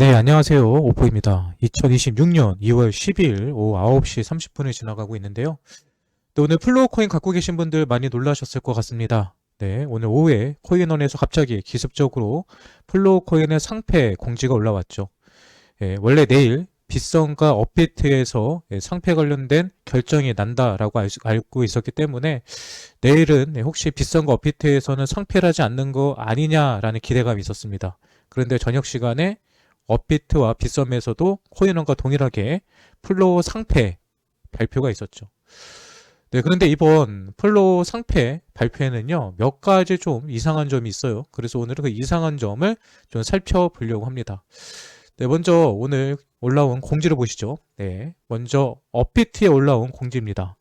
네, 안녕하세요. 오포입니다. 2026년 2월 12일 오후 9시 30분을 지나가고 있는데요. 네, 오늘 플로우 코인 갖고 계신 분들 많이 놀라셨을 것 같습니다. 네, 오늘 오후에 코인원에서 갑자기 기습적으로 플로우 코인의 상패 공지가 올라왔죠. 원래 내일 빗썸과 업비트에서 상패 관련된 결정이 난다라고 알고 있었기 때문에 내일은 혹시 빗썸과 업비트에서는 상패를 하지 않는 거 아니냐라는 기대감이 있었습니다. 그런데 저녁 시간에 업비트와 빗썸에서도 코인원과 동일하게 플로우 상패 발표가 있었죠. 네, 그런데 이번 플로우 상패 발표에는요, 몇 가지 좀 이상한 점이 있어요. 그래서 오늘은 그 이상한 점을 좀 살펴보려고 합니다. 네, 먼저 오늘 올라온 공지를 보시죠. 네, 먼저 업비트에 올라온 공지입니다.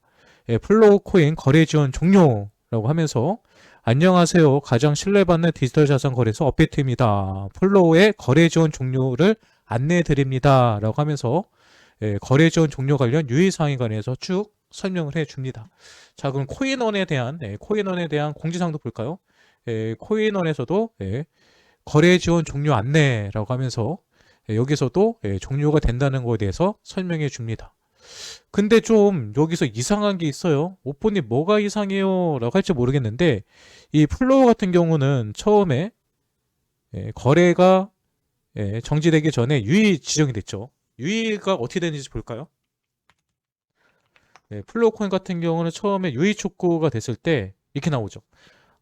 플로우 코인 거래 지원 종료라고 하면서 안녕하세요. 가장 신뢰받는 디지털 자산 거래소 업비트입니다. 플로우의 거래 지원 종료를 안내해 드립니다. 라고 하면서 거래 지원 종료 관련 유의사항에 관해서 쭉 설명을 해 줍니다. 자, 그럼 코인원에 대한 공지사항도 볼까요? 코인원에서도 거래 지원 종료 안내라고 하면서 여기서도 종료가 된다는 것에 대해서 설명해 줍니다. 근데 좀 여기서 이상한 게 있어요. 오포님 뭐가 이상해요? 라고 할지 모르겠는데 이 플로우 같은 경우는 처음에 거래가 정지되기 전에 유의 지정이 됐죠. 유의가 어떻게 되는지 볼까요? 플로우 코인 같은 경우는 처음에 유의 촉구가 됐을 때 이렇게 나오죠.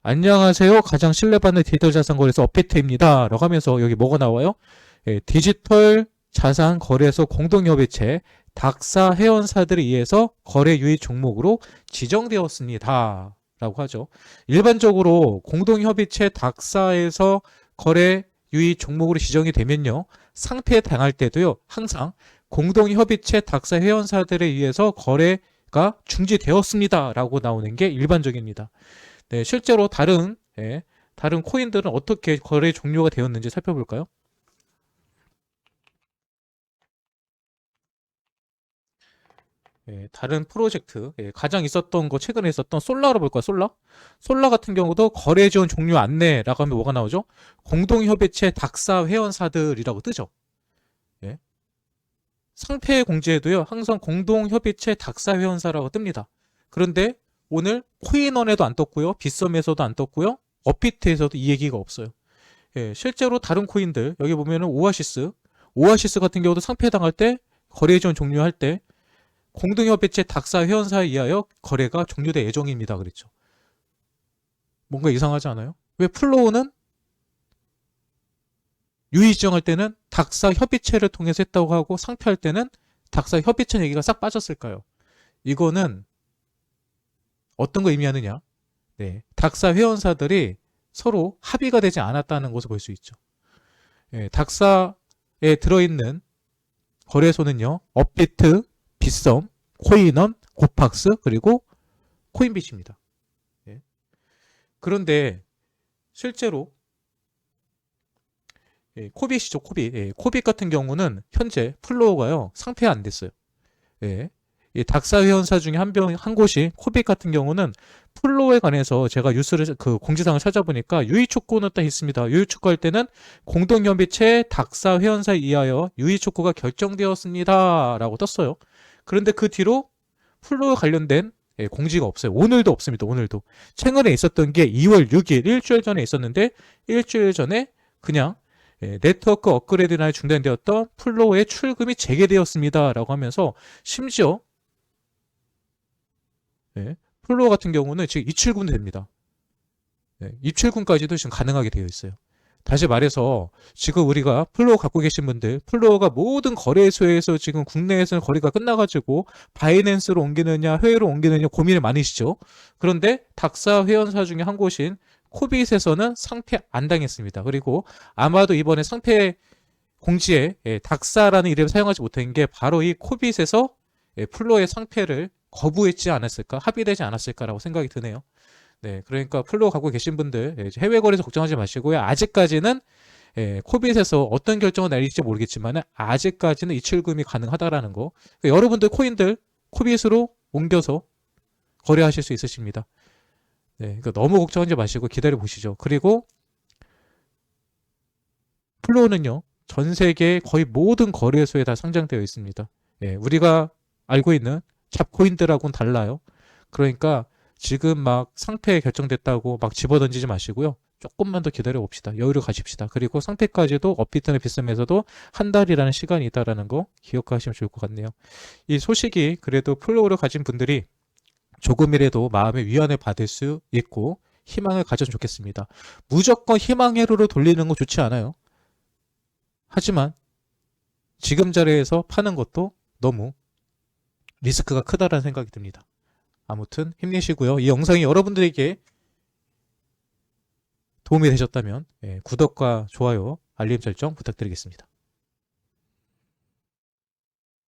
안녕하세요. 가장 신뢰받는 디지털 자산 거래소 업비트입니다. 라고 하면서 여기 뭐가 나와요? 디지털 자산 거래소 공동협의체 닥사 회원사들에 의해서 거래 유의 종목으로 지정되었습니다. 라고 하죠. 일반적으로 공동협의체 닥사에서 거래 유의 종목으로 지정이 되면요. 상패 당할 때도요. 항상 공동협의체 닥사 회원사들에 의해서 거래가 중지되었습니다. 라고 나오는 게 일반적입니다. 네, 실제로 다른 코인들은 어떻게 거래 종료가 되었는지 살펴볼까요? 다른 프로젝트, 가장 있었던 거, 최근에 있었던 솔라로 볼까요? 솔라? 솔라 같은 경우도 거래 지원 종료 안내라고 하면 뭐가 나오죠? 공동협의체 닥사 회원사들이라고 뜨죠. 예. 상패 공지에도요, 항상 공동협의체 닥사 회원사라고 뜹니다. 그런데 오늘 코인원에도 안 떴고요, 빗썸에서도 안 떴고요, 업비트에서도 이 얘기가 없어요. 실제로 다른 코인들, 여기 보면은 오아시스 같은 경우도 상패 당할 때, 거래 지원 종료할 때, 공동협의체 닥사 회원사에 의하여 거래가 종료될 예정입니다. 그랬죠. 뭔가 이상하지 않아요? 왜 플로우는 유의 지정할 때는 닥사 협의체를 통해서 했다고 하고 상패할 때는 닥사 협의체 얘기가 싹 빠졌을까요? 이거는 어떤 거 의미하느냐? 네, 닥사 회원사들이 서로 합의가 되지 않았다는 것을 볼 수 있죠. 닥사에 들어있는 거래소는요, 업비트, 빗썸, 코인원, 고팍스, 그리고 코인빗입니다. 예. 그런데 실제로 코빗이죠, 코빗. 코빗 같은 경우는 현재 플로어가요, 상폐가 안 됐어요. 예. 이 닥사 회원사 중에 한 곳이 코빗 같은 경우는 플로어에 관해서 제가 그 공지사항을 찾아보니까 유의 촉구는 딱 있습니다. 유의 촉구할 때는 공동협의체 닥사 회원사에 의하여 유의 촉구가 결정되었습니다. 라고 떴어요. 그런데 그 뒤로 플로어 관련된 공지가 없어요. 오늘도 없습니다. 오늘도. 최근에 있었던 게 2월 6일 일주일 전에 있었는데 일주일 전에 그냥 네트워크 업그레이드나 중단되었던 플로어의 출금이 재개되었습니다. 라고 하면서 심지어 플로어 같은 경우는 지금 입출금도 됩니다. 입출금까지도 지금 가능하게 되어 있어요. 다시 말해서 지금 우리가 플로어 갖고 계신 분들, 플로어가 모든 거래소에서 지금 국내에서는 거래가 끝나가지고 바이낸스로 옮기느냐 해외로 옮기느냐 고민을 많으시죠. 그런데 닥사 회원사 중에 한 곳인 코빗에서는 상패 안 당했습니다. 그리고 아마도 이번에 상패 공지에 닥사라는 이름을 사용하지 못한 게 바로 이 코빗에서 플로어의 상패를 거부했지 않았을까, 합의되지 않았을까라고 생각이 드네요. 네, 그러니까 플로어 갖고 계신 분들 해외 거래소 걱정하지 마시고요. 아직까지는 코빗에서 어떤 결정을 내릴지 모르겠지만 아직까지는 이출금이 가능하다라는 거. 그러니까 여러분들 코인들 코빗으로 옮겨서 거래하실 수 있으십니다. 네, 그러니까 너무 걱정하지 마시고 기다려 보시죠. 그리고 플로어는요, 전 세계 거의 모든 거래소에 다 상장되어 있습니다. 예, 우리가 알고 있는 잡코인들하고는 달라요. 그러니까 지금 막 상패 결정됐다고 막 집어던지지 마시고요. 조금만 더 기다려 봅시다. 여유를 가집시다. 그리고 상패까지도 업비트나 비썸에서도 한 달이라는 시간이 있다라는 거 기억하시면 좋을 것 같네요. 이 소식이 그래도 플로우를 가진 분들이 조금이라도 마음의 위안을 받을 수 있고 희망을 가졌으면 좋겠습니다. 무조건 희망회로로 돌리는 거 좋지 않아요. 하지만 지금 자리에서 파는 것도 너무 리스크가 크다라는 생각이 듭니다. 아무튼 힘내시고요. 이 영상이 여러분들에게 도움이 되셨다면 구독과 좋아요, 알림 설정 부탁드리겠습니다.